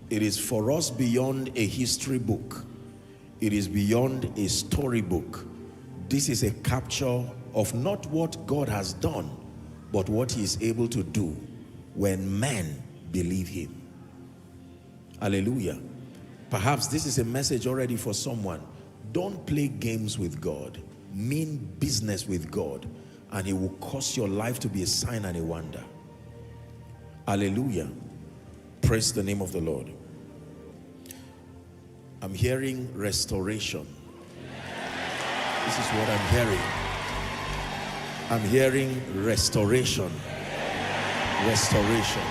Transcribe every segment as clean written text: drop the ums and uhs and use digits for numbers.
It is for us beyond a history book. It is beyond a storybook. This is a capture of not what God has done, but what he is able to do when men believe him. Hallelujah. Perhaps this is a message already for someone. Don't play games with God. Mean business with God, and he will cause your life to be a sign and a wonder. Hallelujah. Praise the name of the Lord. I'm hearing restoration. This is what I'm hearing. I'm hearing restoration. Restoration.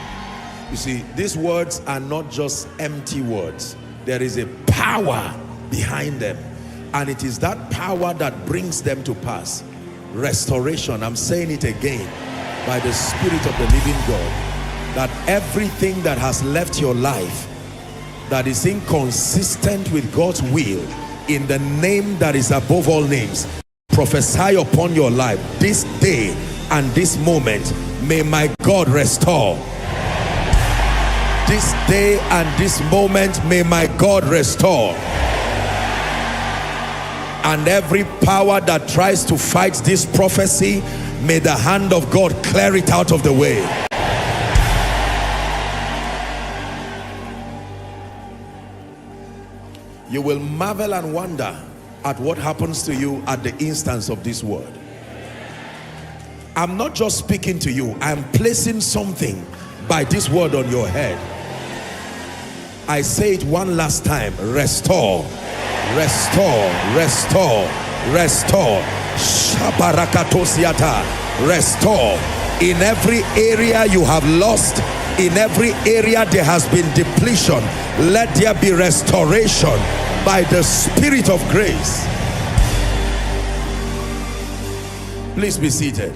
You see, these words are not just empty words. There is a power behind them, and it is that power that brings them to pass. Restoration. I'm saying it again by the Spirit of the living God, that everything that has left your life that is inconsistent with God's will, in the name that is above all names, prophesy upon your life this day and this moment. May my God restore. This day and this moment, may my God restore. And every power that tries to fight this prophecy, may the hand of God clear it out of the way. You will marvel and wonder at what happens to you at the instance of this word. I'm not just speaking to you, I'm placing something by this word on your head. I say it one last time. Restore, restore, restore, restore. Shabarakatosiata. Restore. In every area you have lost, in every area there has been depletion, let there be restoration by the Spirit of grace. Please be seated.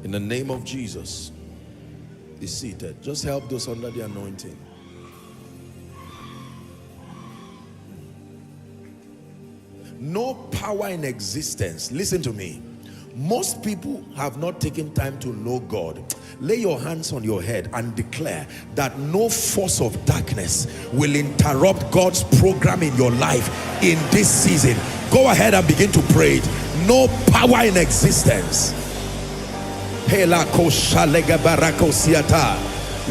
In the name of Jesus, be seated. Just help those under the anointing. No power in existence. Listen to me. Most people have not taken time to know God. Lay your hands on your head and declare that no force of darkness will interrupt God's program in your life in this season. Go ahead and begin to pray it. No power in existence.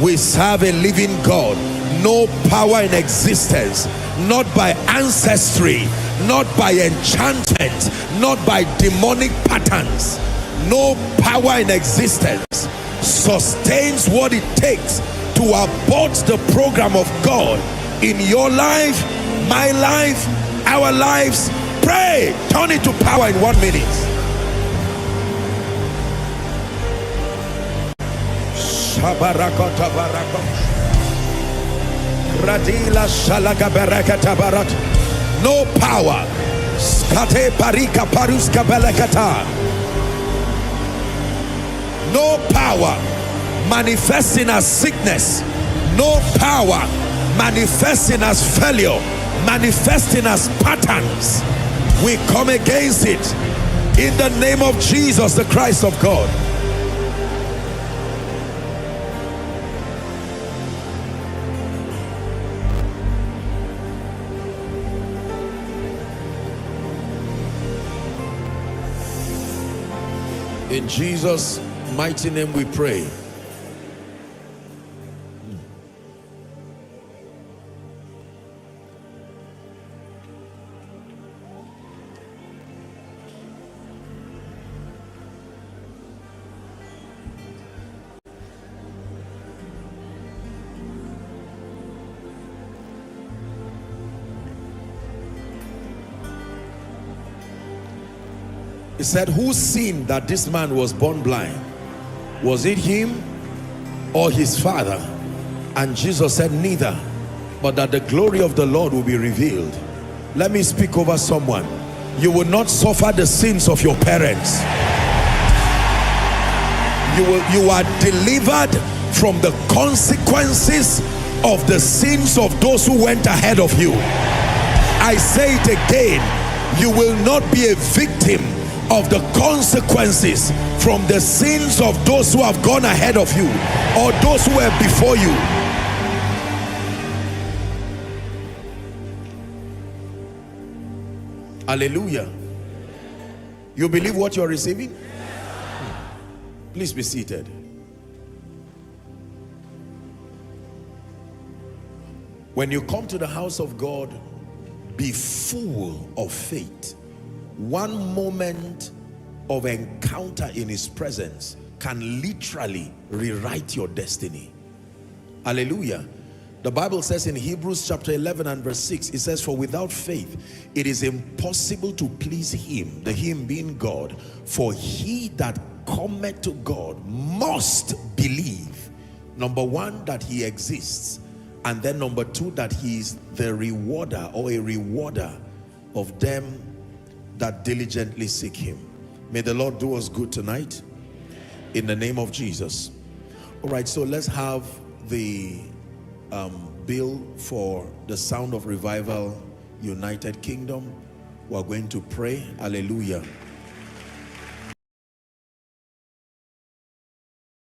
We serve a living God. No power in existence, not by ancestry, not by enchantment, not by demonic patterns. No power in existence sustains what it takes to abort the program of God in your life, my life, our lives. Pray, turn it to power in 1 minute. No power. No power manifesting as sickness. No power manifesting as failure, manifesting as patterns. We come against it in the name of Jesus, the Christ of God. In Jesus' mighty name we pray. He said, who sinned that this man was born blind? Was it him or his father? And Jesus said, neither, but that the glory of the Lord will be revealed. Let me speak over someone. You will not suffer the sins of your parents. You are delivered from the consequences of the sins of those who went ahead of you. I say it again, you will not be a victim of the consequences from the sins of those who have gone ahead of you or those who were before you. Hallelujah. You believe what you're receiving? Please be seated. When you come to the house of God, be full of faith. One moment of encounter in his presence can literally rewrite your destiny. Hallelujah. The Bible says in Hebrews chapter 11 and verse 6, it says, for without faith it is impossible to please him, the him being God. For he that cometh to God must believe, number one, that he exists, and then number two, that he is the rewarder or a rewarder of them that diligently seek him. May the Lord do us good tonight in the name of Jesus. All right, so let's have the bill for the Sound of Revival United Kingdom. We're going to pray. Hallelujah.